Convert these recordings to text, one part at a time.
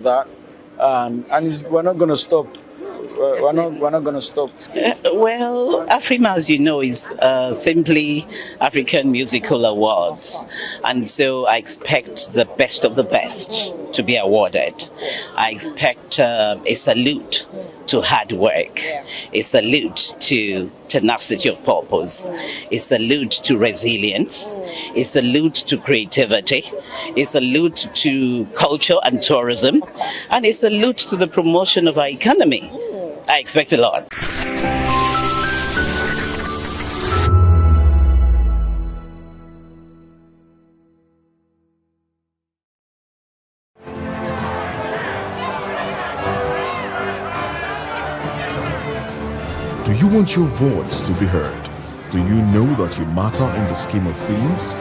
that, we're not going to stop. We're not going to stop. Well, AFRIMA, as you know, is simply African Musical Awards. And so I expect the best of the best to be awarded. I expect a salute to hard work, a salute to tenacity of purpose, a salute to resilience, a salute to creativity, a salute to culture and tourism, and a salute to the promotion of our economy. I expect a lot. Do you want your voice to be heard? Do you know that you matter in the scheme of things?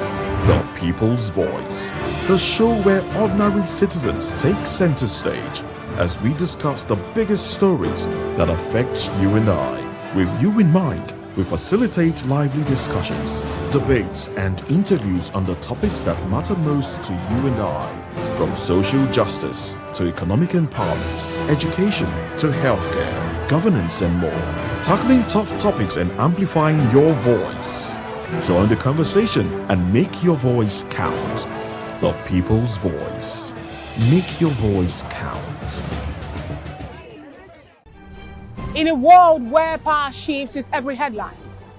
The People's Voice, the show where ordinary citizens take center stage as we discuss the biggest stories that affect you and I. With you in mind, we facilitate lively discussions, debates, and interviews on the topics that matter most to you and I. From social justice to economic empowerment, education to healthcare, governance, and more. Tackling tough topics and amplifying your voice. Join the conversation and make your voice count. The People's Voice. Make your voice count. In a world where power shifts with every headlines,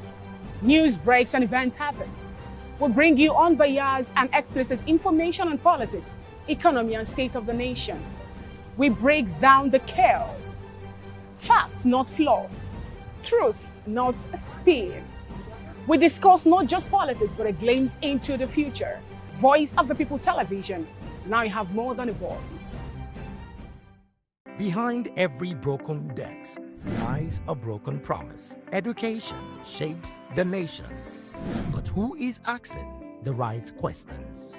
news breaks and events happens, we bring you unbiased and explicit information on politics, economy, and state of the nation. We break down the chaos. Facts, not fluff. Truth, not spin. We discuss not just politics, but a glimpse into the future. Voice of the People Television. Now you have more than a voice. Behind every broken desk lies a broken promise. Education shapes the nations. But who is asking the right questions?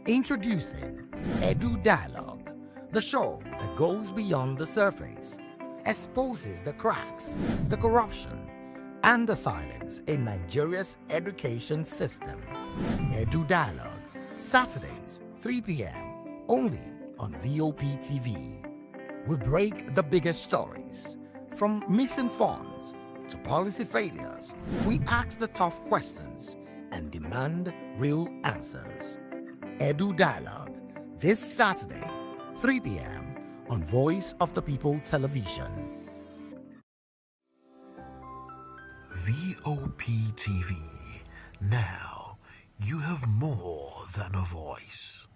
Introducing Edu Dialogue, the show that goes beyond the surface, exposes the cracks, the corruption, and the silence in Nigeria's education system. Edu Dialogue, Saturdays, 3 p.m., only on VOP TV. We break the biggest stories, from missing funds to policy failures. We ask the tough questions and demand real answers. Edu Dialogue, this Saturday, 3 p.m. on Voice of the People Television. VOP TV. Now, you have more than a voice.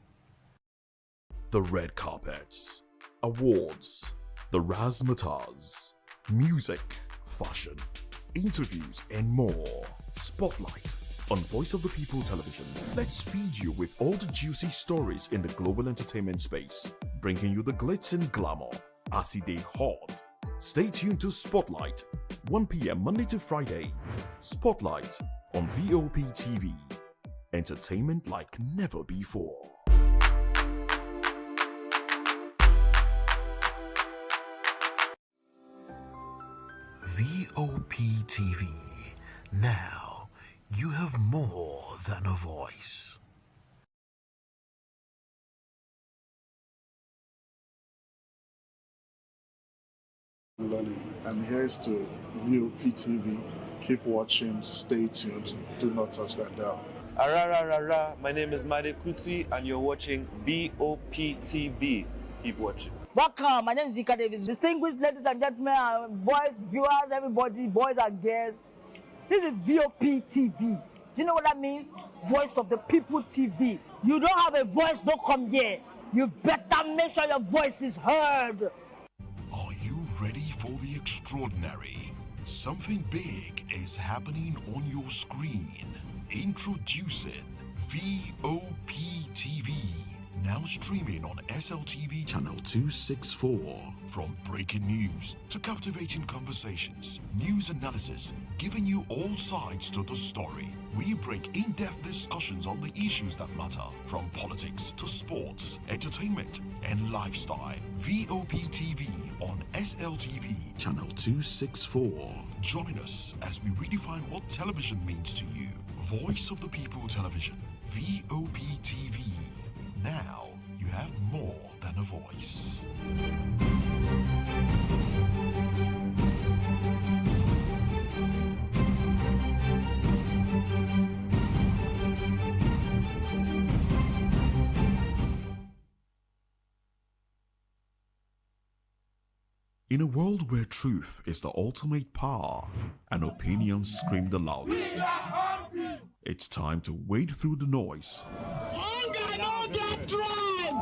The red carpets, awards, the razzmatazz, music, fashion, interviews, and more. Spotlight on Voice of the People Television. Let's feed you with all the juicy stories in the global entertainment space, bringing you the glitz and glamour as it is hot. Stay tuned to Spotlight, 1 p.m. Monday to Friday. Spotlight on VOP TV. Entertainment like never before. VOP TV. Now, you have more than a voice. And here's to VOP TV. Keep watching, stay tuned, do not touch that dial. My name is Made Kuti and you're watching VOP TV. Keep watching. Welcome, my name is Zika Davis. Distinguished ladies and gentlemen, boys, viewers, everybody, boys and girls. This is VOP TV. Do you know what that means? Voice of the People TV. You don't have a voice, don't come here. You better make sure your voice is heard. Are you ready for the extraordinary? Something big is happening on your screen. Introducing VOP TV. Now streaming on SLTV channel 264. From breaking news to captivating conversations, news analysis, giving you all sides to the story. We break in-depth discussions on the issues that matter, from politics to sports, entertainment, and lifestyle. VOP TV on SLTV channel 264. Join us as we redefine what television means to you. Voice of the People Television, VOP TV. Now, you have more than a voice. In a world where truth is the ultimate power and opinions scream the loudest, it's time to wade through the noise. Hunger no get tribe!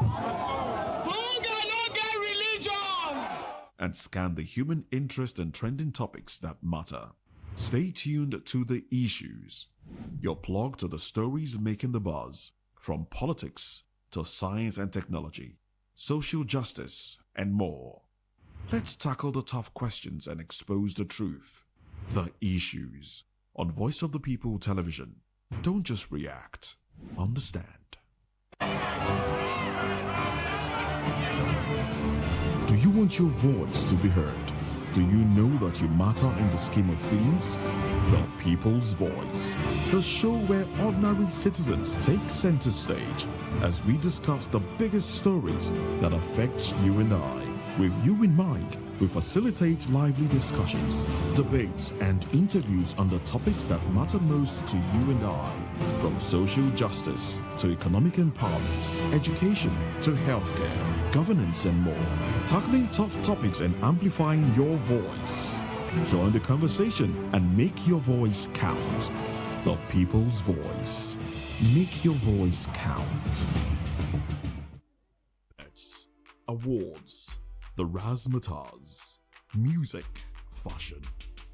Hunger no get religion! And scan the human interest and trending topics that matter. Stay tuned to The Issues, your plug to the stories making the buzz, from politics to science and technology, social justice, and more. Let's tackle the tough questions and expose the truth. The Issues on Voice of the People Television. Don't just react, understand. Do you want your voice to be heard? Do you know that you matter in the scheme of things? The People's Voice, the show where ordinary citizens take center stage as we discuss the biggest stories that affect you and I. With you in mind, we facilitate lively discussions, debates, and interviews on the topics that matter most to you and I. From social justice to economic empowerment, education to healthcare, governance, and more. Tackling tough topics and amplifying your voice. Join the conversation and make your voice count. The People's Voice. Make your voice count. Awards, the razzmatazz, music, fashion,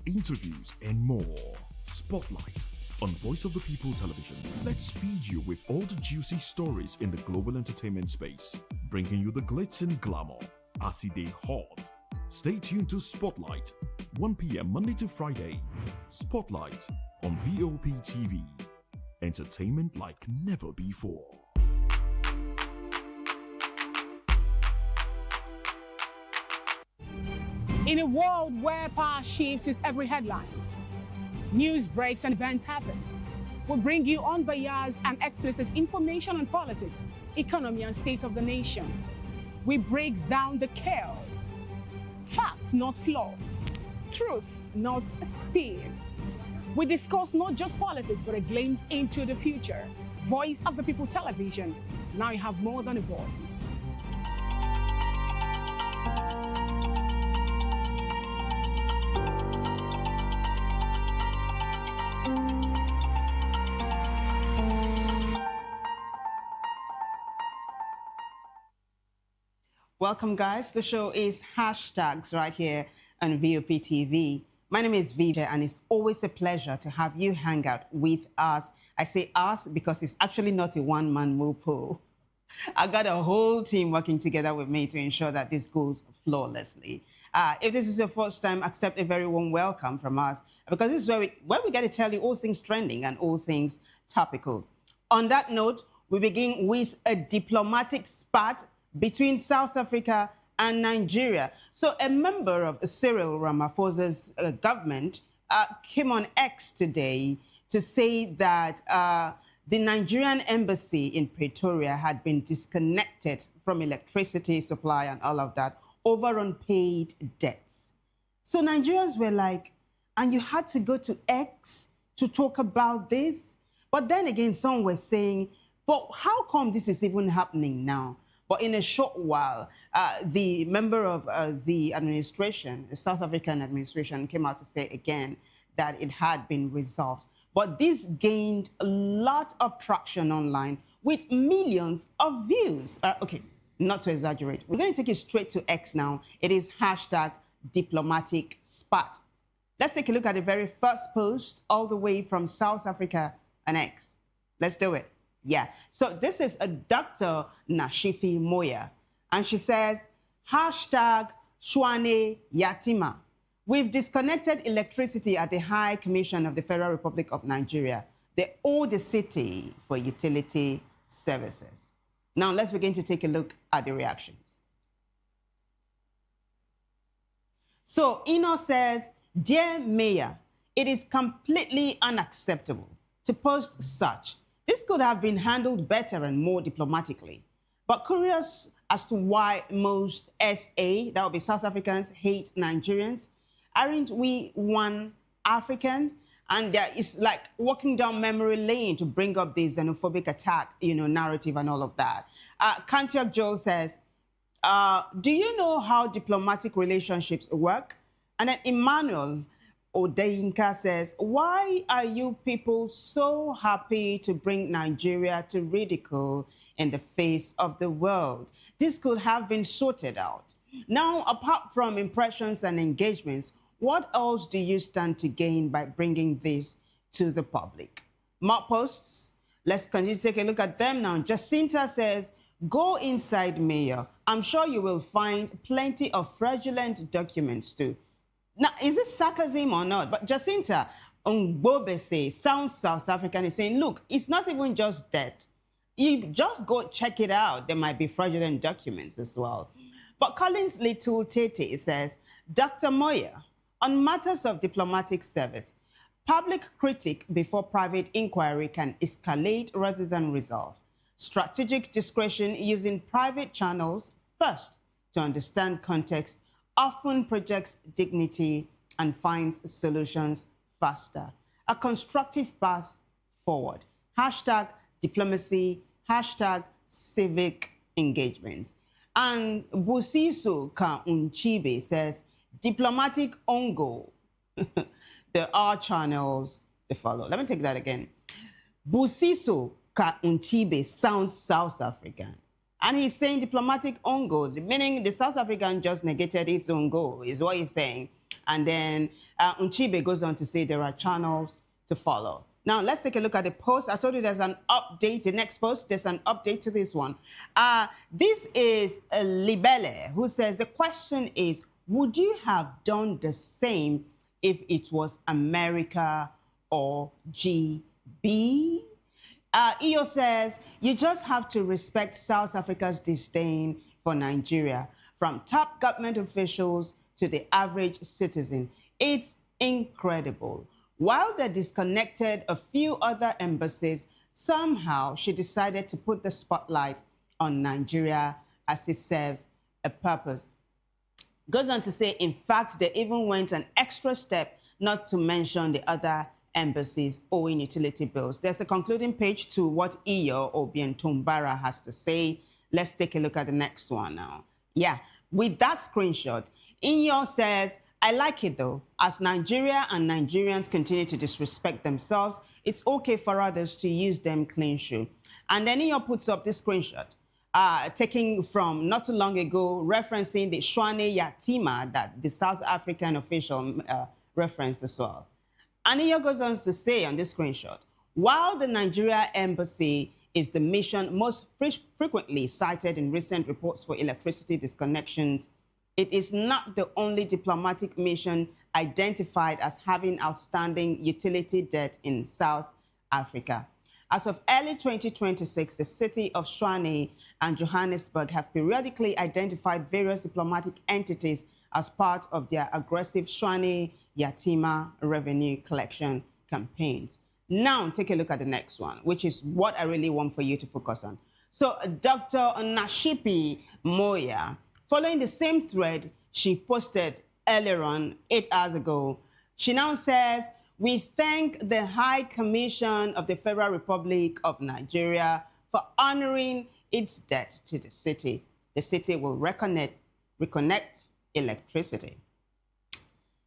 interviews, and more. Spotlight on Voice of the People Television. Let's feed you with all the juicy stories in the global entertainment space, bringing you the glitz and glamour as they hot. Stay tuned to Spotlight, 1 p.m. Monday to Friday. Spotlight on VOP TV. Entertainment like never before. In a world where power shifts with every headlines, news breaks and events happens, we bring you unbiased and explicit information on politics, economy, and state of the nation. We break down the chaos. Facts, not fluff. Truth, not spin. We discuss not just politics, but a glimpse into the future. Voice of the People Television. Now you have more than a voice. Welcome, guys. The show is Hashtags right here on VOP TV. My name is Vijay, and it's always a pleasure to have you hang out with us. I say us because it's actually not a one-man mopo. I got a whole team working together with me to ensure that this goes flawlessly. If this is your first time, accept a very warm welcome from us, because this is where we get to tell you all things trending and all things topical. On that note, we begin with a diplomatic spat between South Africa and Nigeria. So a member of Cyril Ramaphosa's government came on X today to say that the Nigerian embassy in Pretoria had been disconnected from electricity supply and all of that over unpaid debts. So Nigerians were like, and you had to go to X to talk about this? But then again, some were saying, but how come this is even happening now? But in a short while, the member of the administration, the South African administration, came out to say again that it had been resolved. But this gained a lot of traction online with millions of views. Okay, not to exaggerate. We're going to take it straight to X now. It is hashtag diplomatic spat. Let's take a look at the very first post all the way from South Africa and X. Let's do it. Yeah, so this is a Dr. Nashifi Moya, and she says, hashtag Shwane Yatima. We've disconnected electricity at the High Commission of the Federal Republic of Nigeria. They owe the city for utility services. Now let's begin to take a look at the reactions. So Ino says, Dear Mayor, it is completely unacceptable to post such. This could have been handled better and more diplomatically. But curious as to why most SA, that would be South Africans, hate Nigerians. Aren't we one African? And it's like walking down memory lane to bring up the xenophobic attack, narrative and all of that. Kantiak Joel says, do you know how diplomatic relationships work? And then Emmanuel Odeyinka says, why are you people so happy to bring Nigeria to ridicule in the face of the world? This could have been sorted out. Now, apart from impressions and engagements, what else do you stand to gain by bringing this to the public? Mock posts, let's continue to take a look at them now. Jacinta says, go inside, Mayor. I'm sure you will find plenty of fraudulent documents too. Now, is this sarcasm or not? But Jacinta Ngbobese sounds South African, is saying, look, it's not even just that. You just go check it out. There might be fraudulent documents as well. But Collins Little Tete says, Dr. Moya, on matters of diplomatic service, public critique before private inquiry can escalate rather than resolve. Strategic discretion using private channels first to understand context often projects dignity and finds solutions faster. A constructive path forward. Hashtag diplomacy, hashtag civic engagements. And Busiso Kaunchibe says, diplomatic ongo. There are channels to follow. Let me take that again. Busiso Kaunchibe sounds South African. And he's saying diplomatic ongo, meaning the South African just negated its own goal, is what he's saying. And then Unchibe goes on to say there are channels to follow. Now, let's take a look at the post. I told you there's an update. The next post, there's an update to this one. This is Libele, who says, the question is, would you have done the same if it was America or GB? EO says, you just have to respect South Africa's disdain for Nigeria, from top government officials to the average citizen. It's incredible. While they disconnected a few other embassies, somehow she decided to put the spotlight on Nigeria as it serves a purpose. Goes on to say, in fact, they even went an extra step not to mention the other embassies owing utility bills. There's a concluding page to what Iyo Obientumbara has to say. Let's take a look at the next one now. Yeah, with that screenshot, Iyo says, I like it though. As Nigeria and Nigerians continue to disrespect themselves, it's okay for others to use them clean shoe. And then Iyo puts up this screenshot, taking from not too long ago, referencing the Shwane Yatima that the South African official referenced as well. And Iyo goes on to say on this screenshot, while the Nigeria embassy is the mission most frequently cited in recent reports for electricity disconnections, it is not the only diplomatic mission identified as having outstanding utility debt in South Africa. As of early 2026, the city of Shwane and Johannesburg have periodically identified various diplomatic entities as part of their aggressive Shwane Yatima revenue collection campaigns. Now, take a look at the next one, which is what I really want for you to focus on. So, Dr. Nashipi Moya, following the same thread she posted earlier on, 8 hours ago, she now says, we thank the High Commission of the Federal Republic of Nigeria for honoring its debt to the city. The city will reconnect electricity.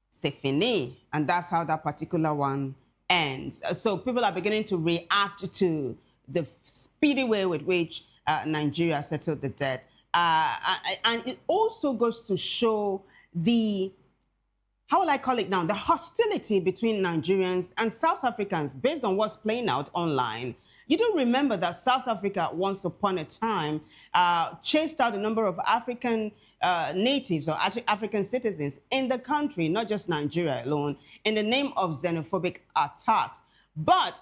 C'est fini. And that's how that particular one ends. So people are beginning to react to the speedy way with which Nigeria settled the debt. And it also goes to show the, how will I call it now, the hostility between Nigerians and South Africans based on what's playing out online. You do remember that South Africa, once upon a time, chased out a number of African natives or African citizens in the country, not just Nigeria alone, in the name of xenophobic attacks. But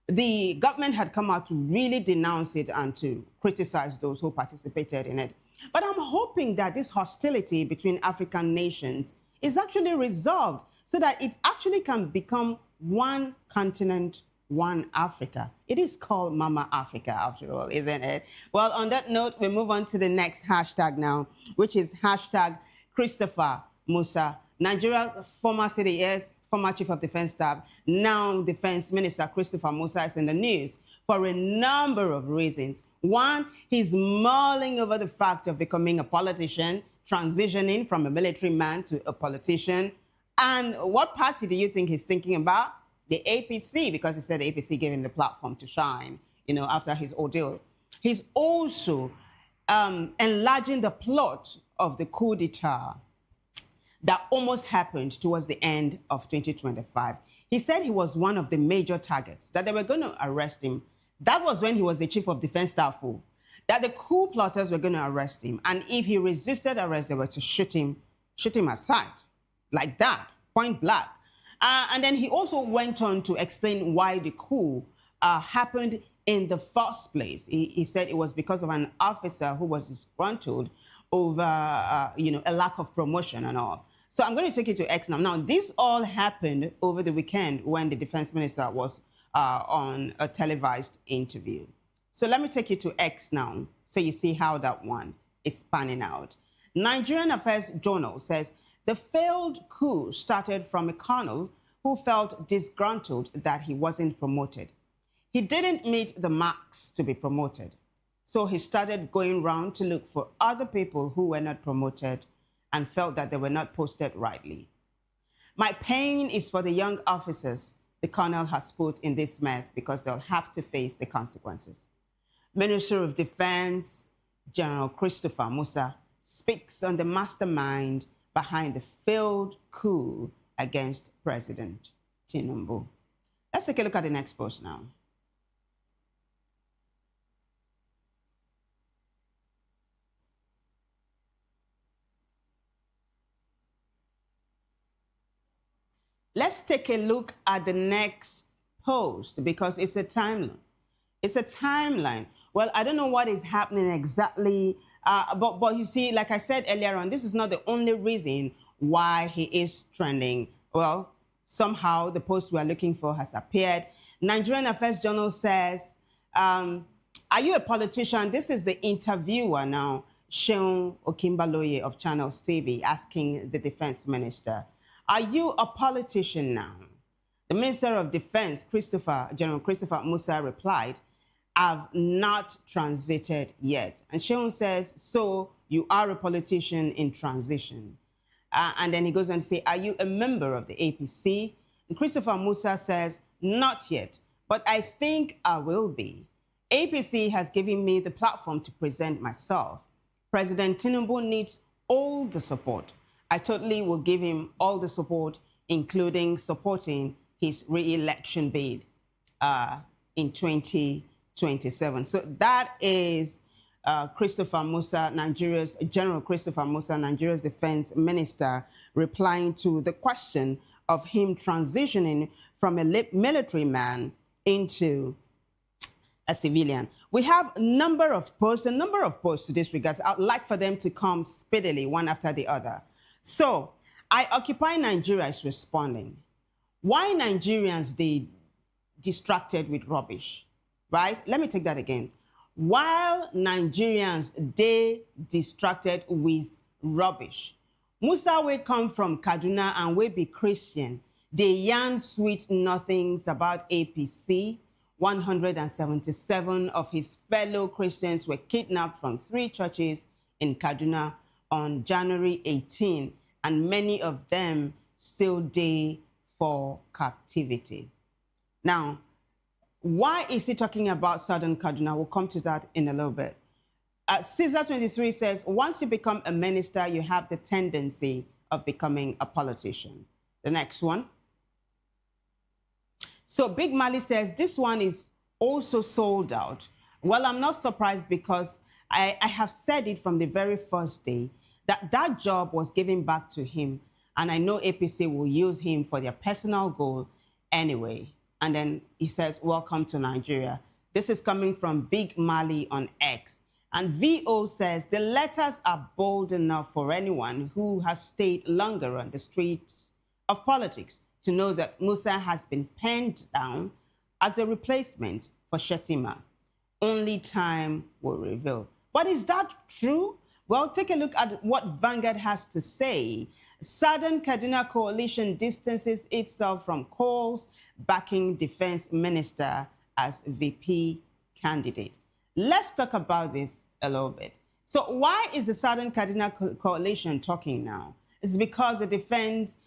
the government had come out to really denounce it and to criticize those who participated in it. But I'm hoping that this hostility between African nations is actually resolved so that it actually can become one continent, one Africa. It is called Mama Africa after all, isn't it? Well, on that note, we move on to the next hashtag now, which is hashtag Christopher Musa. Nigeria's former CDS, former Chief of Defense Staff, now Defense Minister Christopher Musa is in the news for a number of reasons. One, he's mulling over the fact of becoming a politician, transitioning from a military man to a politician. And what party do you think he's thinking about? The APC, because he said the APC gave him the platform to shine, you know, after his ordeal. He's also enlarging the plot of the coup d'etat that almost happened towards the end of 2025. He said he was one of the major targets, that they were going to arrest him. That was when he was the Chief of Defense Staff, that the coup plotters were going to arrest him. And if he resisted arrest, they were to shoot him aside, like that, point blank. And then he also went on to explain why the coup happened in the first place. He said it was because of an officer who was disgruntled over, you know, a lack of promotion and all. So I'm going to take you to X now. Now, this all happened over the weekend when the defense minister was on a televised interview. So let me take you to X now so you see how that one is panning out. Nigerian Affairs Journal says the failed coup started from a colonel who felt disgruntled that he wasn't promoted. He didn't meet the marks to be promoted. So he started going around to look for other people who were not promoted and felt that they were not posted rightly. My pain is for the young officers the colonel has put in this mess because they'll have to face the consequences. Minister of Defense General Christopher Musa speaks on the mastermind behind the failed coup against President Tinubu. Let's take a look at the next post now. Let's take a look at the next post because it's a timeline. It's a timeline. Well, I don't know what is happening exactly, but you see, like I said earlier on, this is not the only reason why he is trending. Well, somehow the post we are looking for has appeared. Nigerian Affairs Journal says, are you a politician? This is the interviewer now, Seun Okimbaloye of Channels TV, asking the defense minister, are you a politician now? The Minister of Defense, General Christopher Musa, replied, I've not transited yet. And Seun says, so you are a politician in transition. And then he goes on to say, are you a member of the APC? And Christopher Musa says, not yet, but I think I will be. APC has given me the platform to present myself. President Tinubu needs all the support. I totally will give him all the support, including supporting his re-election bid in 2027. So that is Christopher Musa, General Christopher Musa, Nigeria's defense minister, replying to the question of him transitioning from a military man into a civilian. We have a number of posts to this regard. I'd like for them to come speedily, one after the other. So, I Occupy Nigeria is responding. Why Nigerians they distracted with rubbish, right? Let me take that again. While Nigerians they distracted with rubbish, Musa will come from Kaduna and will be Christian. They yarn sweet nothings about APC. 177 of his fellow Christians were kidnapped from 3 churches in Kaduna on January 18, and many of them still day for captivity. Now, why is he talking about Southern Kaduna? We'll come to that in a little bit. Caesar 23 says, once you become a minister, you have the tendency of becoming a politician. The next one. So Big Mali says, this one is also sold out. Well, I'm not surprised because I have said it from the very first day that job was given back to him. And I know APC will use him for their personal goal anyway. And then he says, welcome to Nigeria. This is coming from Big Mali on X. And VO says, the letters are bold enough for anyone who has stayed longer on the streets of politics to know that Musa has been penned down as the replacement for Shettima. Only time will reveal. But is that true? Well, take a look at what Vanguard has to say. Southern Kaduna Coalition distances itself from calls backing Defense Minister as VP candidate. Let's talk about this a little bit. So why is the Southern Kaduna Coalition talking now? It's because the Defense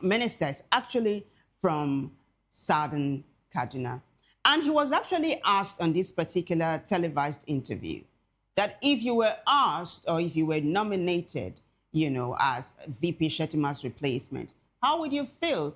Minister is actually from Southern Kaduna. And he was actually asked on this particular televised interview that if you were asked or if you were nominated, you know, as VP Shettima's replacement, how would you feel?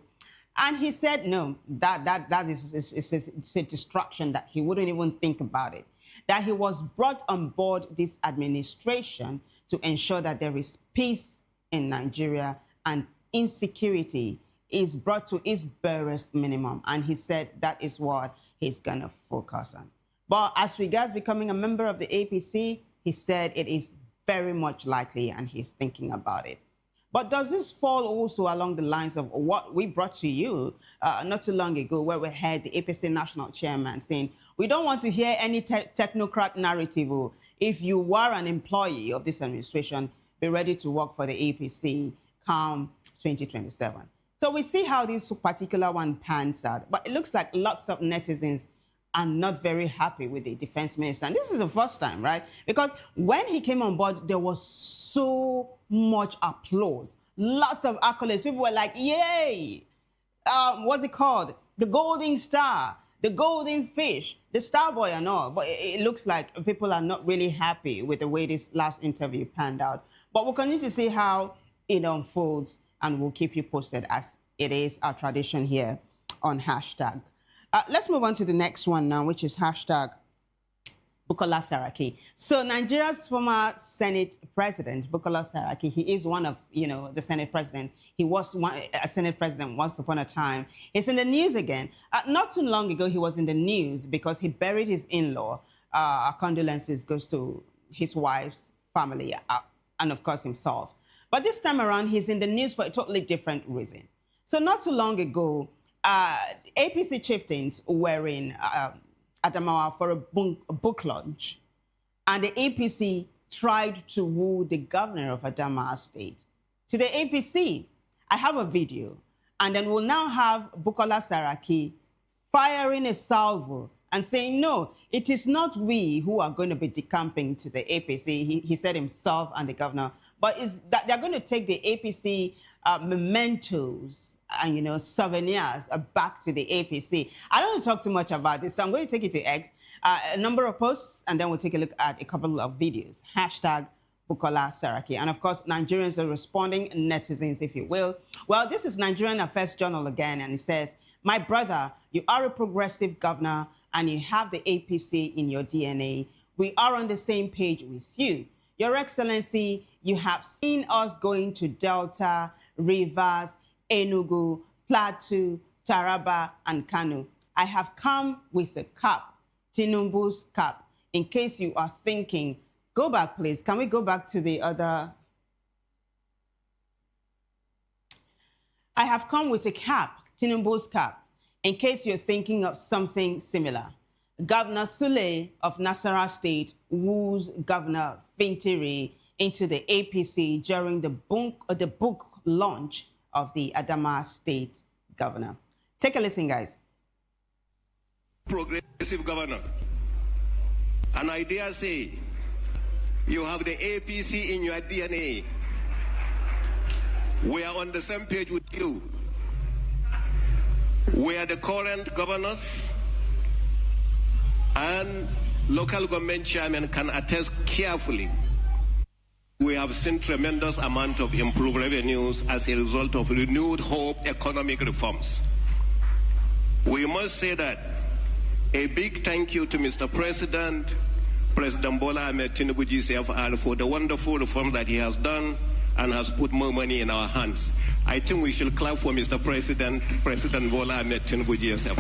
And he said, no, that is a distraction, that he wouldn't even think about it, that he was brought on board this administration to ensure that there is peace in Nigeria and insecurity is brought to its barest minimum. And he said that is what he's going to focus on. But as regards becoming a member of the APC, he said it is very much likely and he's thinking about it. But does this fall also along the lines of what we brought to you not too long ago, where we had the APC national chairman saying, we don't want to hear any technocrat narrative. If you were an employee of this administration, be ready to work for the APC come 2027. So we see how this particular one pans out. But it looks like lots of netizens are not very happy with the defense minister. And this is the first time, right? Because when he came on board, there was so much applause, lots of accolades. People were like, yay! What's it called? The golden star, the golden fish, the star boy and all. But it looks like people are not really happy with the way this last interview panned out. But we'll continue to see how it unfolds, and we'll keep you posted as it is our tradition here on Hashtag. Let's move on to the next one now, which is Hashtag Bukola Saraki. So Nigeria's former Senate President, Bukola Saraki, he is one of, the Senate President. He was a Senate President once upon a time. He's in the news again. Not too long ago, he was in the news because he buried his in-law. Our condolences goes to his wife's family and, of course, himself. But this time around, he's in the news for a totally different reason. So not too long ago, APC chieftains were in Adamawa for a book launch, and the APC tried to woo the governor of Adamawa State. To the APC, I have a video, and then we'll now have Bukola Saraki firing a salvo and saying, no, it is not we who are going to be decamping to the APC. He said himself and the governor, but is that they're going to take the APC mementos and, souvenirs back to the APC. I don't want to talk too much about this, so I'm going to take you to X, a number of posts, and then we'll take a look at a couple of videos. Hashtag Bukola Saraki. And of course, Nigerians are responding, netizens, if you will. Well, this is Nigerian Affairs Journal again, and it says, my brother, you are a progressive governor, and you have the APC in your DNA. We are on the same page with you. Your Excellency, you have seen us going to Delta, Rivers, Enugu, Plateau, Taraba, and Kano. I have come with a cap, Tinubu's cap, in case you are thinking. Go back, please. Can we go back to the other? I have come with a cap, Tinubu's cap, in case you're thinking of something similar. Governor Sule of Nasarawa State woos Governor Fintiri into the APC during the book launch of the Adamawa State governor. Take a listen, guys. Progressive governor. And I dare say, you have the APC in your DNA. We are on the same page with you. We are the current governors and local government chairmen can attest carefully. We have seen tremendous amount of improved revenues as a result of renewed hope economic reforms. We must say that a big thank you to Mr. President Bola Ahmed Tinubu GCFR for the wonderful reform that he has done and has put more money in our hands. I think we should clap for Mr. President Bola Ahmed Tinubu GCFR.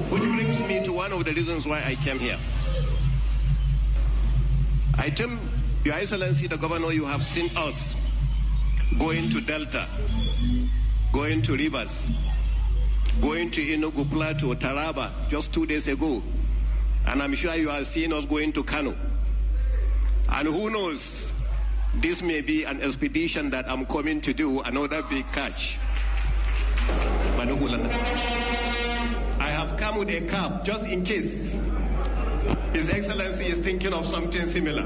Which brings me to one of the reasons why I came here. I think, Your Excellency, the Governor, you have seen us going to Delta, going to Rivers, going to Enugu, Plateau, Taraba just 2 days ago. And I'm sure you have seen us going to Kano. And who knows, this may be an expedition that I'm coming to do, another big catch. I have come with a cap just in case His Excellency is thinking of something similar.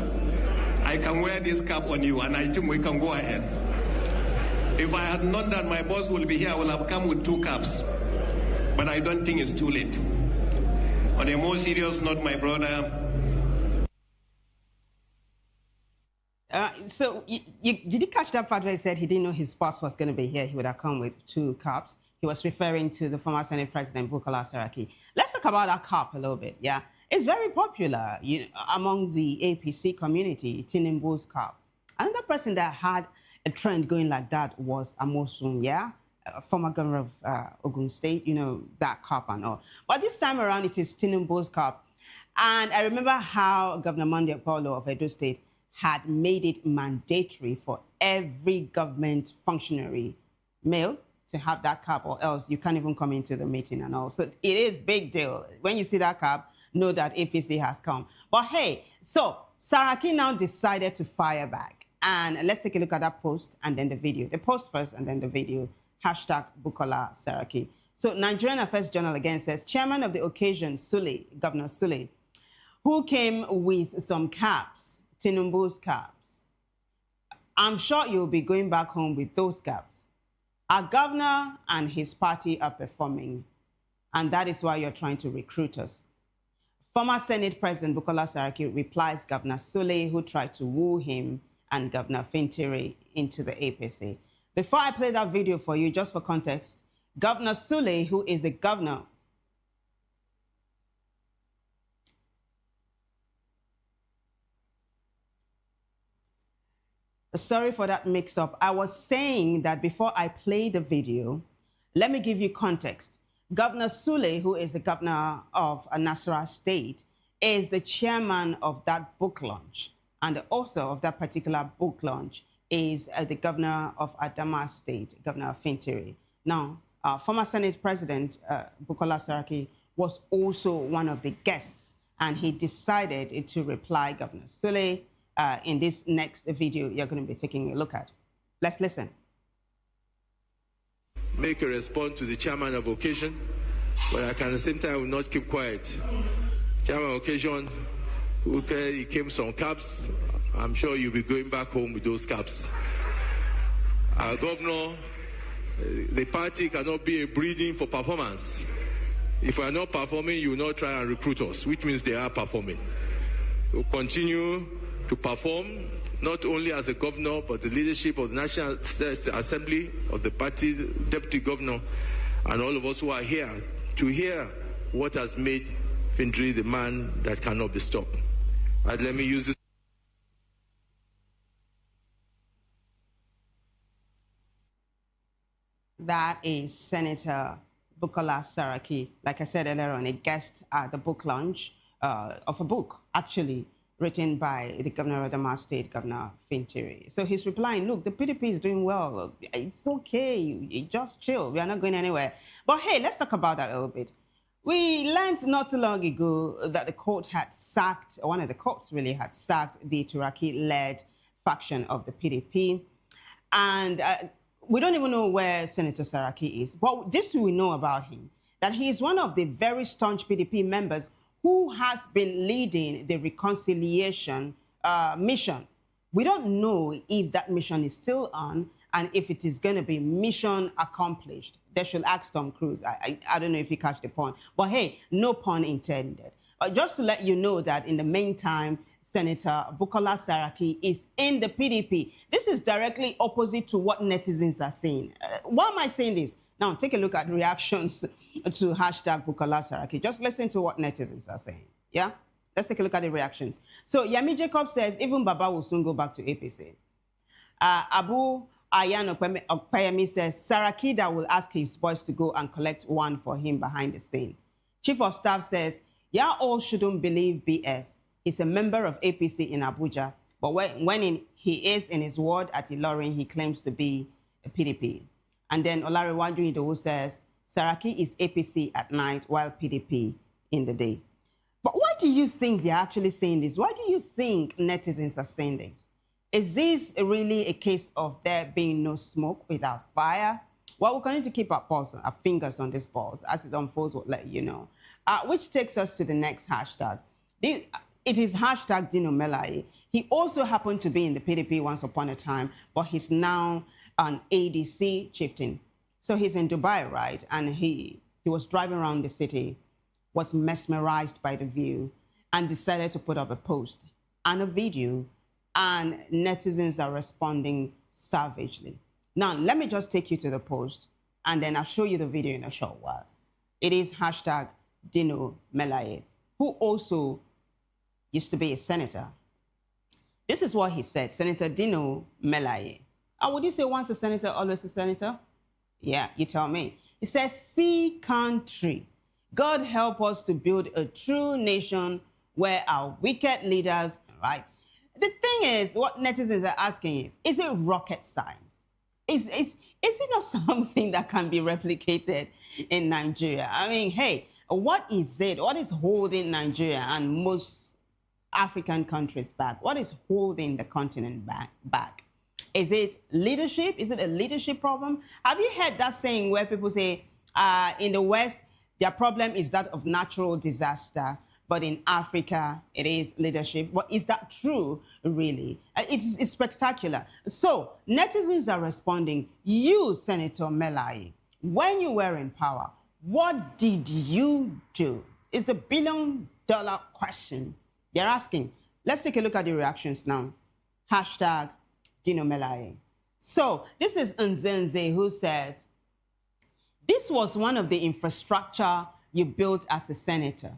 I can wear this cap on you and I think we can go ahead. If I had known that my boss will be here, I would have come with 2 caps. But I don't think it's too late. On a more serious note, my brother. So did you catch that part where he said he didn't know his boss was going to be here? He would have come with 2 caps. He was referring to the former Senate President, Bukola Saraki. Let's talk about that cap a little bit, yeah? It's very popular among the APC community, Tinubu's cap. Another person that had a trend going like that was Amosun, yeah? Former governor of Ogun State, you know, that cap and all. But this time around, it is Tinubu's cap. And I remember how Governor Monday Apollo of Edo State had made it mandatory for every government functionary, male, to have that cap, or else you can't even come into the meeting and all. So it is big deal. When you see that cap, know that APC has come. But hey, so Saraki now decided to fire back. And let's take a look at that post and then the video. The post first and then the video. Hashtag Bukola Saraki. So Nigerian Affairs Journal again says, Chairman of the occasion, Sule, Governor Sule, who came with some caps, Tinubu's caps. I'm sure you'll be going back home with those caps. Our governor and his party are performing, and that is why you're trying to recruit us. Former Senate President Bukola Saraki replies Governor Sule, who tried to woo him and Governor Fintiri into the APC. Before I play that video for you, just for context, Governor Sule, who is the governor Sorry for that mix-up. I was saying that before I play the video, let me give you context. Governor Sule, who is the governor of Nasarawa State, is the chairman of that book launch. And the author of that particular book launch is the governor of Adamawa State, Governor Fintiri. Now, former Senate President Bukola Saraki was also one of the guests, and he decided to reply Governor Sule in this next video you're going to be taking a look at. Let's listen. Make a response to the chairman of occasion, but I can at the same time will not keep quiet. Chairman of occasion, okay, he came some caps. I'm sure you'll be going back home with those caps. Our governor, the party cannot be a breeding for performance. If we are not performing, you will not try and recruit us, which means they are performing. We'll continue to perform, not only as a governor, but the leadership of the National Assembly, of the party, deputy governor, and all of us who are here to hear what has made Fintiri the man that cannot be stopped. And let me use this. That is Senator Bukola Saraki, like I said earlier on, a guest at the book launch of a book, actually, written by the governor of Adamawa State, Governor Fintiri. So he's replying, look, the PDP is doing well. It's okay. You just chill. We are not going anywhere. But hey, let's talk about that a little bit. We learned not too long ago that the court had sacked, or one of the courts really had sacked the Turaki-led faction of the PDP. And we don't even know where Senator Saraki is. But this we know about him, that he is one of the very staunch PDP members who has been leading the reconciliation mission. We don't know if that mission is still on and if it is going to be mission accomplished. They should ask Tom Cruise. I don't know if you catch the point. But hey, no pun intended. Just to let you know that in the meantime, Senator Bukola Saraki is in the PDP. This is directly opposite to what netizens are saying. Why am I saying this? Now, take a look at reactions to hashtag Bukola Saraki. Just listen to what netizens are saying. Yeah? Let's take a look at the reactions. So, Yami Jacob says, even Baba will soon go back to APC. Abu Ayan Okpayemi says, Sarakida will ask his boys to go and collect one for him behind the scene. Chief of Staff says, yeah, all shouldn't believe BS. He's a member of APC in Abuja, but when he is in his ward at Ilorin, he claims to be a PDP. And then Olariwaju Idowu says, Saraki is APC at night, while PDP in the day. But why do you think they're actually saying this? Why do you think netizens are saying this? Is this really a case of there being no smoke without fire? Well, we're going to keep our fingers on this pulse. As it unfolds, we'll let you know. Which takes us to the next hashtag. It is hashtag Dino Melaye. He also happened to be in the PDP once upon a time, but he's now an ADC chieftain. So he's in Dubai, right? And he was driving around the city, was mesmerized by the view, and decided to put up a post and a video, and netizens are responding savagely. Now, let me just take you to the post, and then I'll show you the video in a short while. It is hashtag Dino Melaye, who also used to be a senator. This is what he said, Senator Dino Melaye. Would you say once a senator, always a senator? Yeah, you tell me. He says, see country. God help us to build a true nation where our wicked leaders, right? The thing is, what netizens are asking is it rocket science? Is it not something that can be replicated in Nigeria? I mean, hey, what is it? What is holding Nigeria and most African countries back? What is holding the continent back? Is it leadership? Is it a leadership problem? Have you heard that saying where people say, in the West, their problem is that of natural disaster, but in Africa, it is leadership? But is that true, really? It's spectacular. So netizens are responding. You, Senator Melaye, when you were in power, what did you do? Is the billion-dollar question they're asking. Let's take a look at the reactions now. Hashtag Dino Melaye. So this is Nzenze who says, this was one of the infrastructure you built as a senator.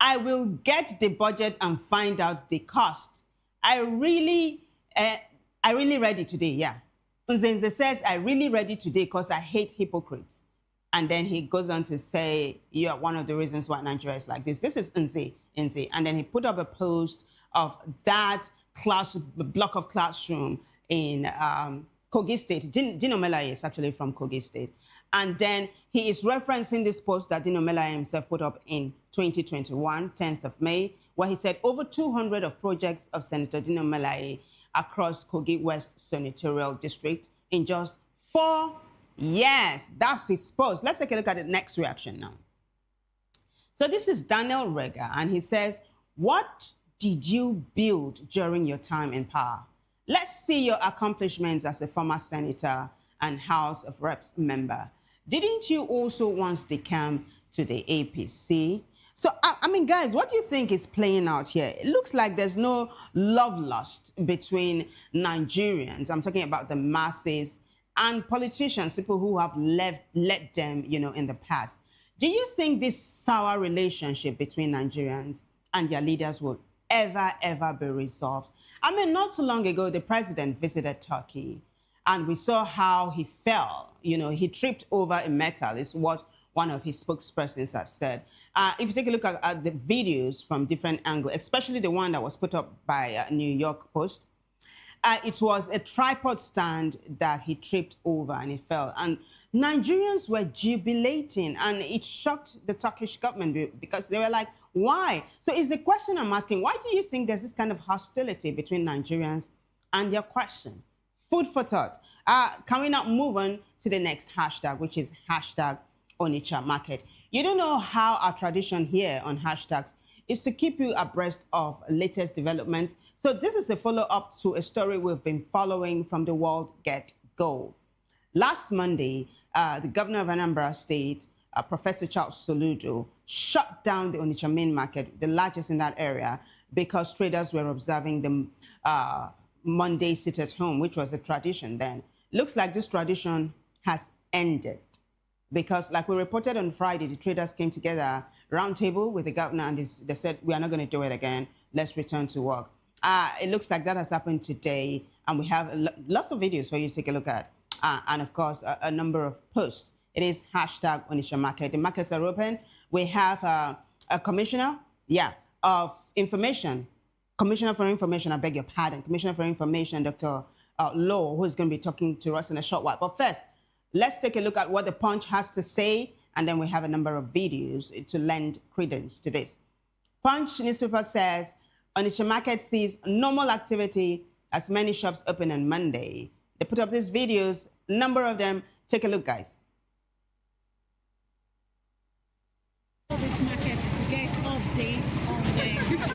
I will get the budget and find out the cost. I really ready today, yeah. Nzenze says, I really ready today because I hate hypocrites. And then he goes on to say, you are one of the reasons why Nigeria is like this. This is Nze. And then he put up a post of that block of classroom in Kogi State. Dino Melaye is actually from Kogi State. And then he is referencing this post that Dino Melaye himself put up in 2021, 10th of May, where he said over 200 of projects of Senator Dino Melaye across Kogi West Senatorial District in just 4 years. That's his post. Let's take a look at the next reaction now. So this is Daniel Rega, and he says, what did you build during your time in power? Let's see your accomplishments as a former senator and House of Reps member. Didn't you also once decamp to the APC? So, I mean, guys, what do you think is playing out here? It looks like there's no love lust between Nigerians. I'm talking about the masses and politicians, people who have led them, in the past. Do you think this sour relationship between Nigerians and their leaders will ever be resolved? I mean, not too long ago, the president visited Turkey, and we saw how he fell. He tripped over a metal, is what one of his spokespersons had said. If you take a look at the videos from different angles, especially the one that was put up by New York Post, it was a tripod stand that he tripped over and he fell. And Nigerians were jubilating, and it shocked the Turkish government because they were like, why? So it's the question I'm asking, why do you think there's this kind of hostility between Nigerians and their question? Food for thought. Can we now move on to the next hashtag, which is hashtag Onitsha Market? You don't know how our tradition here on hashtags is to keep you abreast of latest developments. So this is a follow-up to a story we've been following from the world get-go. Last Monday, the governor of Anambra State, Professor Charles Soludo, shut down the Onitsha main market, the largest in that area, because traders were observing the Monday sit at home, which was a tradition then. Looks like this tradition has ended because, like we reported on Friday, the traders came together, round table with the governor, and they said, we are not going to do it again. Let's return to work. It looks like that has happened today, and we have lots of videos for you to take a look at. And of course, a number of posts. It is hashtag Onitsha Market. The markets are open. We have a commissioner, of information. Commissioner for Information, I beg your pardon. Commissioner for Information, Dr. Law, who is going to be talking to us in a short while. But first, Let's take a look at what the Punch has to say, and then we have a number of videos to lend credence to this. Punch newspaper says, Onitsha market sees normal activity as many shops open on Monday. They put up these videos, number of them. Take a look, guys. This market to get updates on them.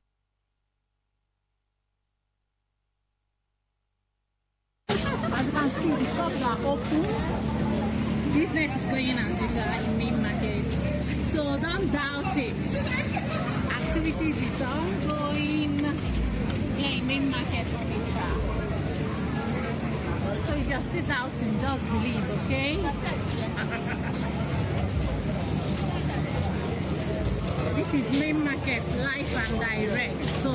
As you can see, the shops are open. Business is going as usual in main market. So don't doubt it. Activities is ongoing in main market on the track. So you just sit out and just believe, okay? This is main market live and direct. So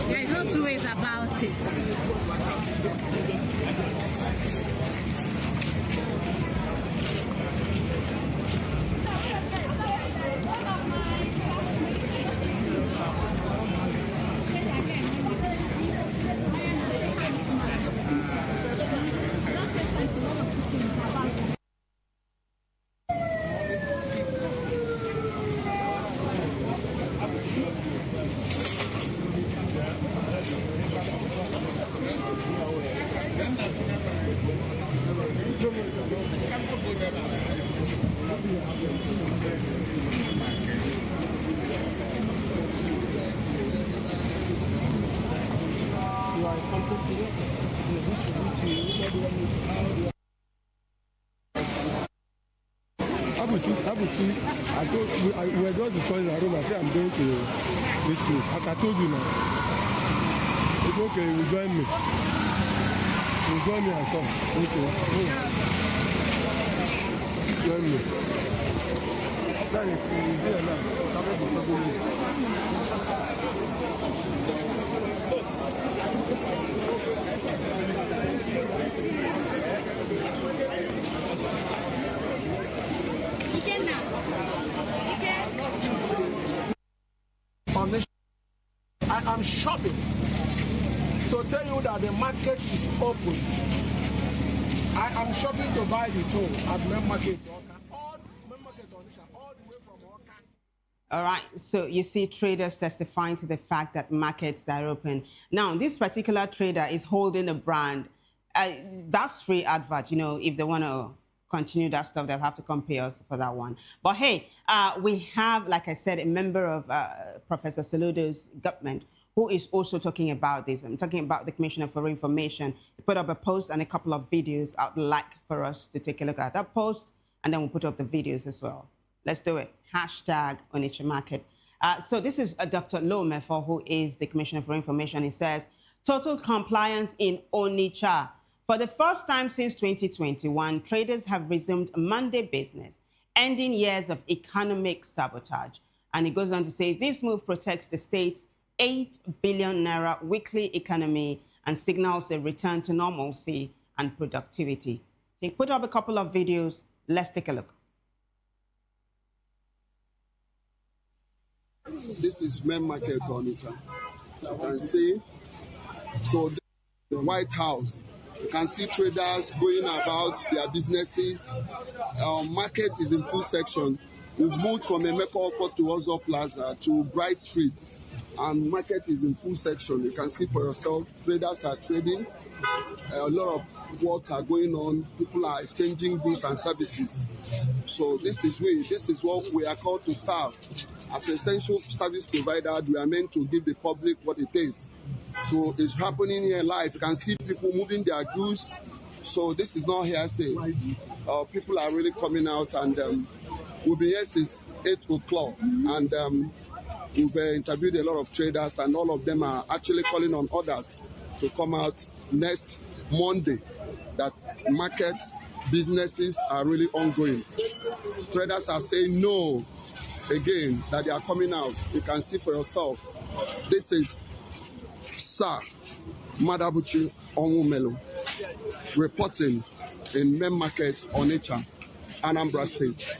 there is no two ways about it. I told we were just discussing at home. I said I'm going to this place. As I told you now, it's okay. You will join me. You will join me and come. Okay. Join me. That is there now. I am shopping to tell you that the market is open. I am shopping to buy the tool at main market. All right, so you see traders testifying to the fact that markets are open. Now, this particular trader is holding a brand. That's free advert, you know, if they want to continue that stuff, they'll have to come pay us for that one. But hey, we have, like I said, a member of Professor Soludo's government who is also talking about this. I'm talking about the Commissioner for Information. He put up a post and a couple of videos I'd like for us to take a look at that post, and then we'll put up the videos as well. Let's do it. Hashtag Onitsha Market. So this is Dr. Lomefo, who is the Commissioner for Information. He says, total compliance in Onitsha. For the first time since 2021, traders have resumed Monday business, ending years of economic sabotage. And he goes on to say, this move protects the state's 8 billion naira weekly economy and signals a return to normalcy and productivity. He put up a couple of videos. Let's take a look. This is main market Onitsha. You can see, so the White House. You can see traders going about their businesses. Market is in full section. We've moved from Emeka Ofo to Ozo Plaza to Bright Street, and market is in full section. You can see for yourself, traders are trading. A lot of works are going on. People are exchanging goods and services. So this is what we are called to serve. As an essential service provider, we are meant to give the public what it is. So it's happening here live. You can see people moving their goods. So this is not hearsay. People are really coming out, and we've been here since 8 o'clock. And we've interviewed a lot of traders, and all of them are actually calling on others to come out next Monday. That market businesses are really ongoing. Traders are saying no again, that they are coming out. You can see for yourself. This is Sir Madabuchi Onwumelu reporting in main market Onitsha, Anambra State.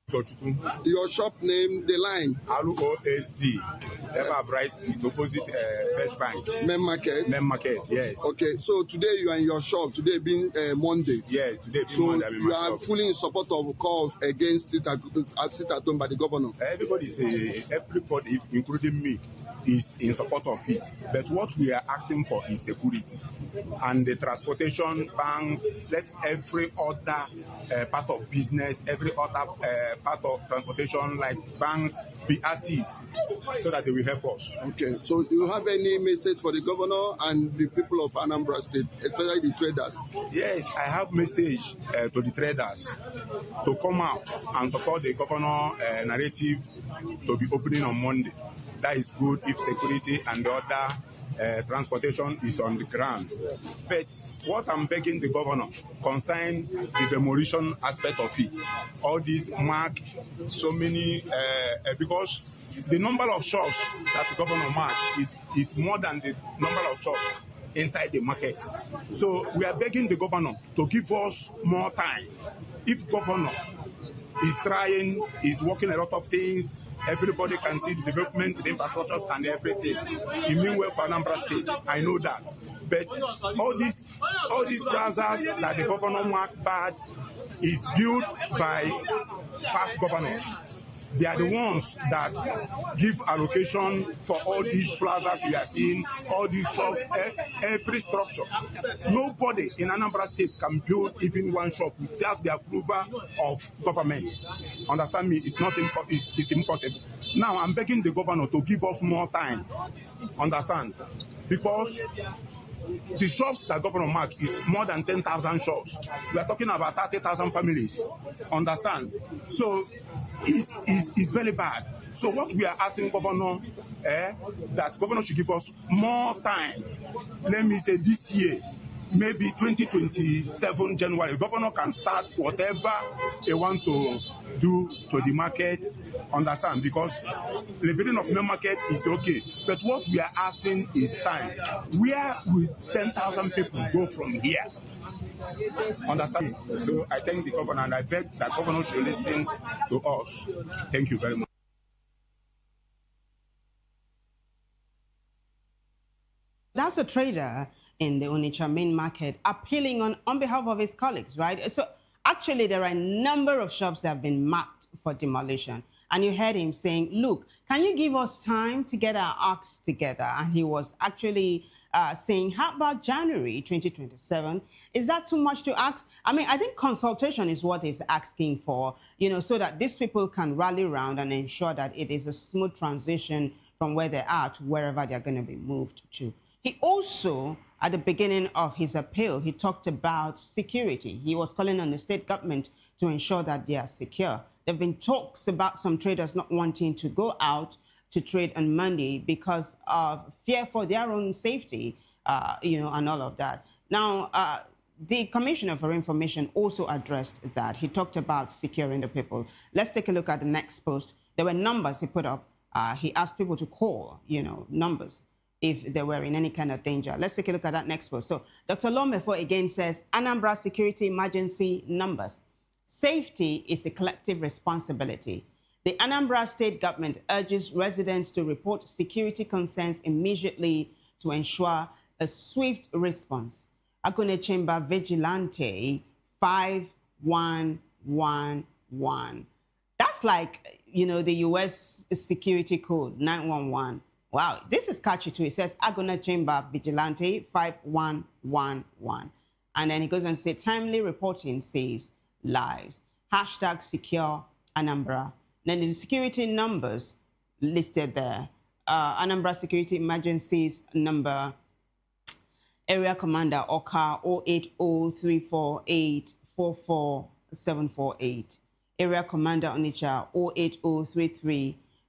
Your shop name, the line. ROSD. Ever Bryce is opposite First Bank. Main market. Main market, yes. Okay, so today you are in your shop. Today being Monday. Yes, today being so Monday. You are fully in support of call against sit at home by the governor. Everybody, including me, is in support of it. But what we are asking for is security. And the transportation, banks, let every other part of business, every other part of transportation, like banks, be active so that they will help us. Okay. So do you have any message for the governor and the people of Anambra State, especially the traders? Yes, I have message to the traders to come out and support the governor narrative to be opening on Monday. That is good if security and the other transportation is on the ground. But what I'm begging the governor concern the demolition aspect of it. All these mark so many because the number of shops that the governor marked is more than the number of shops inside the market. So we are begging the governor to give us more time. If governor is trying, is working a lot of things, everybody can see the development, the infrastructure and everything. It means well for Anambra State. I know that. But all these plazas that the governor marked bad is built by past governors. They are the ones that give allocation for all these plazas you are seeing, all these shops, every structure. Nobody in Anambra State can build even one shop without the approval of government. Understand me? It's impossible. Now I'm begging the governor to give us more time. Understand? Because the shops that Governor Mark is more than 10,000 shops. We are talking about 30,000 families. Understand? So it's very bad. So what we are asking Governor, that Governor should give us more time. Let me say this year, maybe 2027 January, Governor can start whatever they want to do to the market. Understand? Because the building of main market is okay. But what we are asking is time. Where will 10,000 people go from here? Understand? So I thank the governor and I beg that governor should listen to us. Thank you very much. That's a trader in the Onitsha main market appealing on behalf of his colleagues, right? So actually there are a number of shops that have been marked for demolition. And you heard him saying, look, can you give us time to get our acts together? And he was actually saying, how about January 2027? Is that too much to ask? I mean, I think consultation is what he's asking for, you know, so that these people can rally around and ensure that it is a smooth transition from where they are to wherever they're going to be moved to. He also, at the beginning of his appeal, he talked about security. He was calling on the state government to ensure that they are secure. There have been talks about some traders not wanting to go out to trade on Monday because of fear for their own safety, you know, and all of that. Now, the Commissioner for Information also addressed that. He talked about securing the people. Let's take a look at the next post. There were numbers he put up. He asked people to call, you know, numbers if they were in any kind of danger. Let's take a look at that next post. So Dr. Lomefo again says, Anambra security emergency numbers. Safety is a collective responsibility. The Anambra State government urges residents to report security concerns immediately to ensure a swift response. Akune Chamber Vigilante 5111. That's like, you know, the U.S. security code 911. Wow, this is catchy too. It says Agona Chamber Vigilante 5111. And then it goes on to say timely reporting saves lives. Hashtag secure Anambra. Then the security numbers listed there. Anambra Security Emergencies number, Area Commander Oka 08034844748. Area Commander Onitsha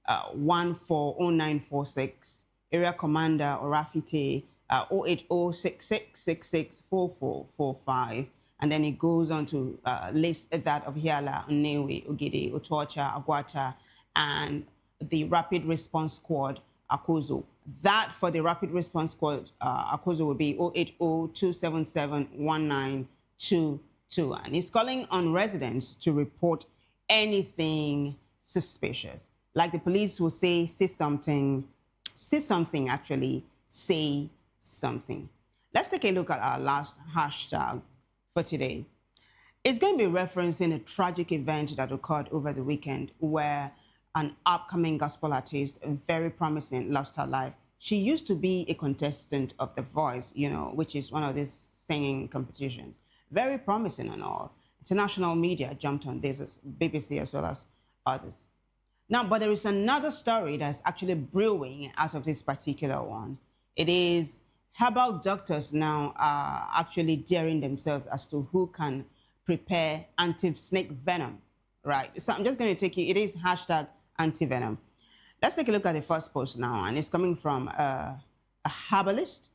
08033140946. Area Commander Orafite 08066664445. And then it goes on to list that of Hiala, Nnewi, Ogide, Otuocha, Agwata, and the Rapid Response Squad, Akozo. That for the Rapid Response Squad, Akozo will be 08027719222. And he's calling on residents to report anything suspicious. Like the police will say something actually, say something. Let's take a look at our last hashtag for today. It's going to be referencing a tragic event that occurred over the weekend where an upcoming gospel artist, very promising, lost her life. She used to be a contestant of The Voice, you know, which is one of these singing competitions. Very promising and all. International media jumped on this, BBC as well as others. Now, but there is another story that's actually brewing out of this particular one. It is herbal doctors now are actually daring themselves as to who can prepare anti-snake venom, right? So I'm just going to take you, it is hashtag anti-venom. Let's take a look at the first post now, and it's coming from a herbalist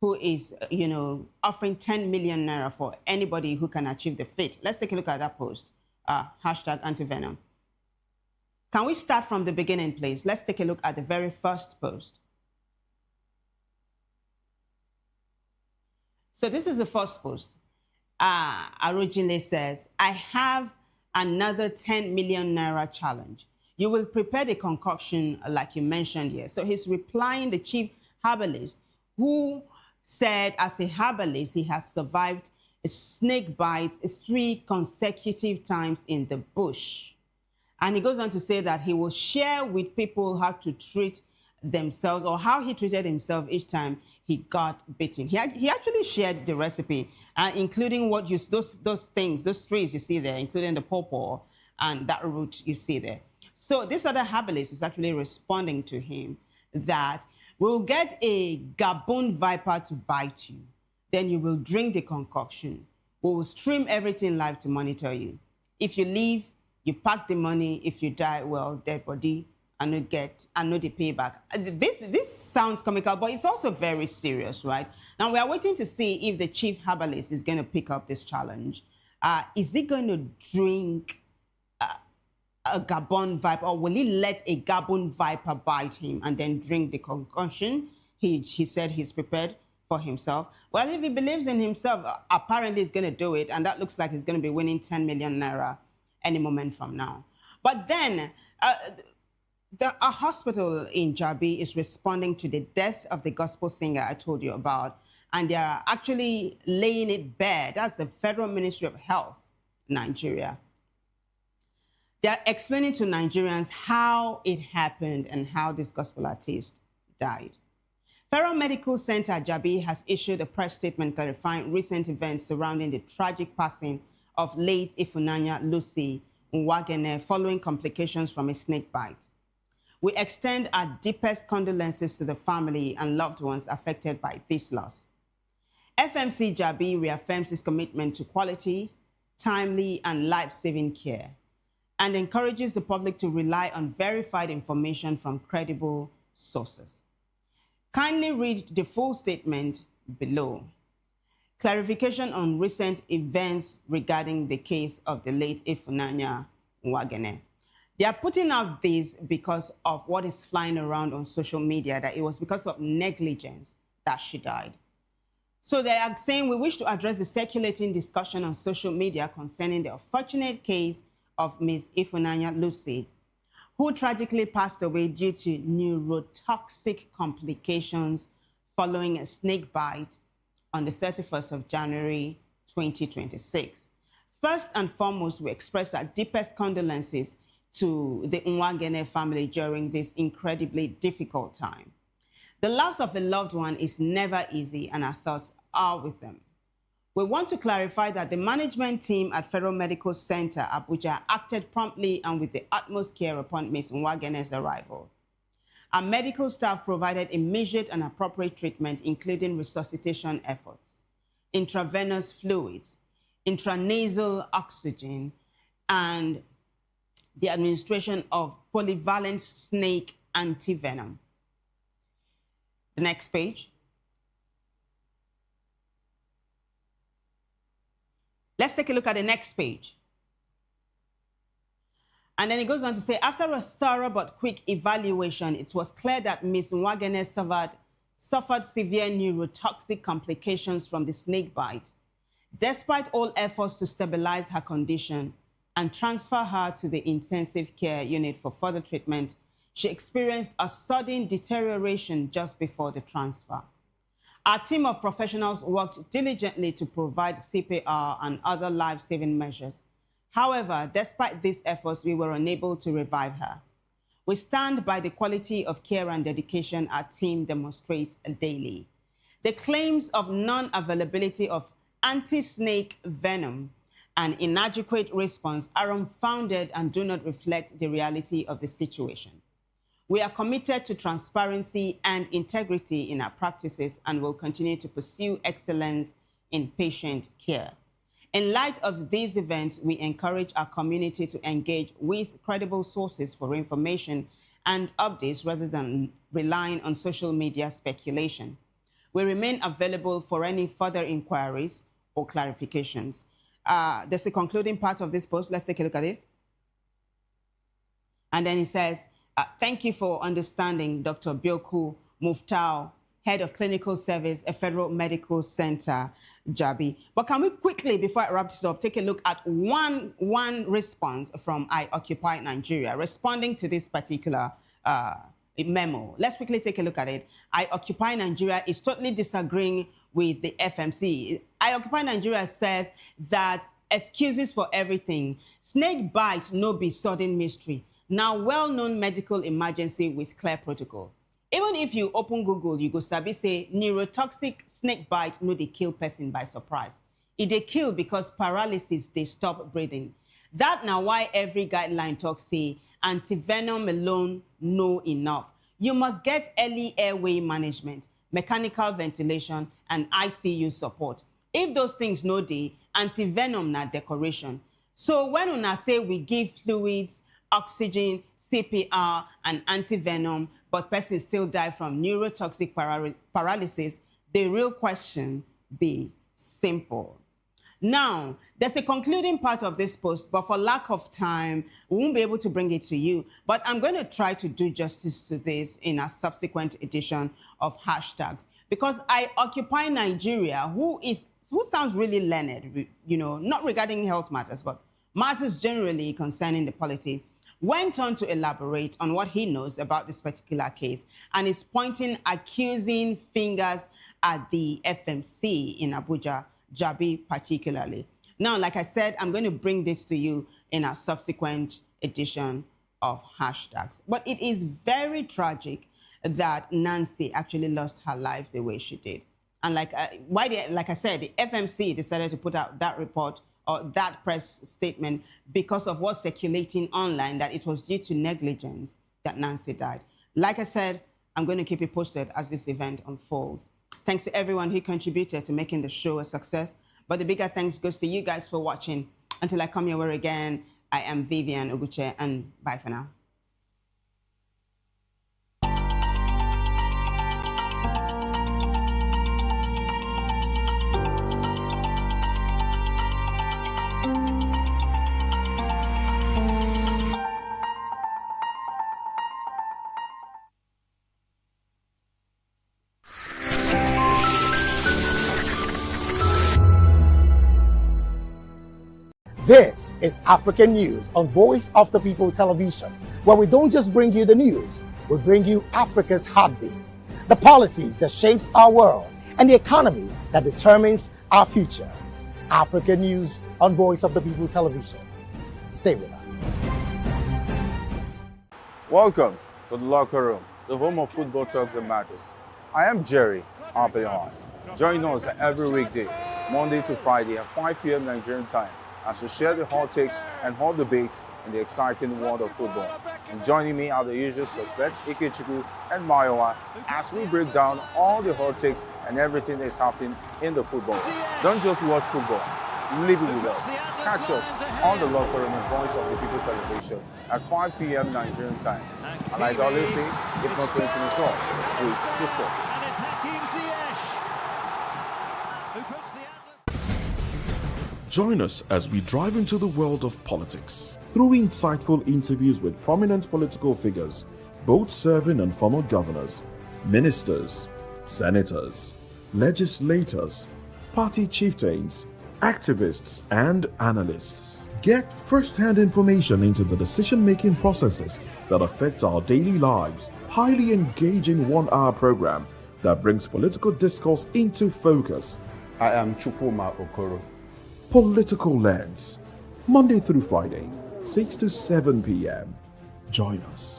who is, you know, offering 10 million naira for anybody who can achieve the feat. Let's take a look at that post, hashtag anti-venom. Can we start from the beginning, please? Let's take a look at the very first post. So this is the first post. Originally says, I have another 10 million naira challenge. You will prepare the concoction like you mentioned here. So he's replying the chief herbalist who said as a herbalist, he has survived a snake bite 3 consecutive times in the bush. And he goes on to say that he will share with people how to treat themselves or how he treated himself each time he got bitten. He actually shared the recipe, including what you, those things, those trees you see there, including the pawpaw and that root you see there. So this other herbalist is actually responding to him that we'll get a Gabon viper to bite you. Then you will drink the concoction. We will stream everything live to monitor you. If you leave, you pack the money. If you die, well, dead body, and no the payback. This sounds comical, but it's also very serious, right? Now we are waiting to see if the chief herbalist is going to pick up this challenge. Is he going to drink a Gabon viper, or will he let a Gabon viper bite him and then drink the concoction? He said he's prepared for himself. Well, if he believes in himself, apparently he's going to do it, and that looks like he's going to be winning 10 million naira any moment from now. But then a hospital in Jabi is responding to the death of the gospel singer I told you about, and they are actually laying it bare. That's the Federal Ministry of Health, Nigeria. They're explaining to Nigerians how it happened and how this gospel artist died. Federal Medical Center Jabi has issued a press statement clarifying recent events surrounding the tragic passing of late Ifunanya Lucy Nwagene following complications from a snake bite. We extend our deepest condolences to the family and loved ones affected by this loss. FMC Jabi reaffirms its commitment to quality, timely, and life-saving care, and encourages the public to rely on verified information from credible sources. Kindly read the full statement below. Clarification on recent events regarding the case of the late Ifunanya Nwagene. They are putting out this because of what is flying around on social media, that it was because of negligence that she died. So they are saying we wish to address the circulating discussion on social media concerning the unfortunate case of Ms. Ifunanya Lucy, who tragically passed away due to neurotoxic complications following a snake bite on the 31st of January, 2026. First and foremost, we express our deepest condolences to the Nwagene family during this incredibly difficult time. The loss of a loved one is never easy, and our thoughts are with them. We want to clarify that the management team at Federal Medical Center Abuja acted promptly and with the utmost care upon Ms. Nwagene's arrival. Our medical staff provided immediate and appropriate treatment, including resuscitation efforts, intravenous fluids, intranasal oxygen, and the administration of polyvalent snake antivenom. The next page. Let's take a look at the next page. And then it goes on to say, after a thorough but quick evaluation, it was clear that Ms. Nwagene suffered severe neurotoxic complications from the snake bite. Despite all efforts to stabilize her condition and transfer her to the intensive care unit for further treatment, she experienced a sudden deterioration just before the transfer. Our team of professionals worked diligently to provide CPR and other life-saving measures. However, despite these efforts, we were unable to revive her. We stand by the quality of care and dedication our team demonstrates daily. The claims of non-availability of anti-snake venom and inadequate response are unfounded and do not reflect the reality of the situation. We are committed to transparency and integrity in our practices and will continue to pursue excellence in patient care. In light of these events, we encourage our community to engage with credible sources for information and updates rather than relying on social media speculation. We remain available for any further inquiries or clarifications. There's a concluding part of this post. Let's take a look at it. And then it says, thank you for understanding, Dr. Bioku Muftau, Head of Clinical Service at Federal Medical Center, Jabi. But can we quickly, before I wrap this up, take a look at one response from I Occupy Nigeria, responding to this particular memo. Let's quickly take a look at it. I Occupy Nigeria is totally disagreeing with the FMC. I Occupy Nigeria says that excuses for everything. Snake bite no be sudden mystery. Now well-known medical emergency with clear protocol. Even if you open Google, you go sabi say neurotoxic snake bite no dey kill person by surprise. It dey kill because paralysis they stop breathing. That now why every guideline talks say antivenom alone no enough. You must get early airway management, mechanical ventilation, and ICU support. If those things no dey, antivenom na decoration. So when una say we give fluids, oxygen, CPR, and antivenom, but person still die from neurotoxic paralysis, the real question be simple. Now, there's a concluding part of this post, but for lack of time, we won't be able to bring it to you. But I'm going to try to do justice to this in a subsequent edition of Hashtags. Because I Occupy Nigeria, who sounds really learned, you know, not regarding health matters, but matters generally concerning the polity, went on to elaborate on what he knows about this particular case and is pointing accusing fingers at the FMC in Abuja, Jabi particularly. Now, like I said, I'm going to bring this to you in a subsequent edition of Hashtags. But it is very tragic that Nancy actually lost her life the way she did. And like I said, the FMC decided to put out that report or that press statement because of what's circulating online, that it was due to negligence that Nancy died. Like I said, I'm going to keep you posted as this event unfolds. Thanks to everyone who contributed to making the show a success. But the bigger thanks goes to you guys for watching. Until I come your way again, I am Vivian Uguche, and bye for now. This is African News on Voice of the People Television, where we don't just bring you the news, we bring you Africa's heartbeats, the policies that shapes our world, and the economy that determines our future. African News on Voice of the People Television. Stay with us. Welcome to the locker room, the home of football talk that matters. I am Jerry Arpillon. Join us every weekday, Monday to Friday at 5 p.m. Nigerian time, as we share the hot takes and hot debates in the exciting world of football. And joining me are the usual suspects, Ikechukwu and Mayowa, as we break down all the hot takes and everything that's happening in the football. Don't just watch football, live it with us. Catch us on the locker room and Voice of the People Television at 5 p.m. Nigerian time. And like I always say, if not 20 minutes off, please discuss. And it's Hakim Ziyech, who puts the Join us as we drive into the world of politics through insightful interviews with prominent political figures, both serving and former governors, ministers, senators, legislators, party chieftains, activists, and analysts. Get first-hand information into the decision-making processes that affect our daily lives. Highly engaging 1-hour program that brings political discourse into focus. I am Chukwuma Okoro. Political Lens, Monday through Friday, 6 to 7 p.m. Join us.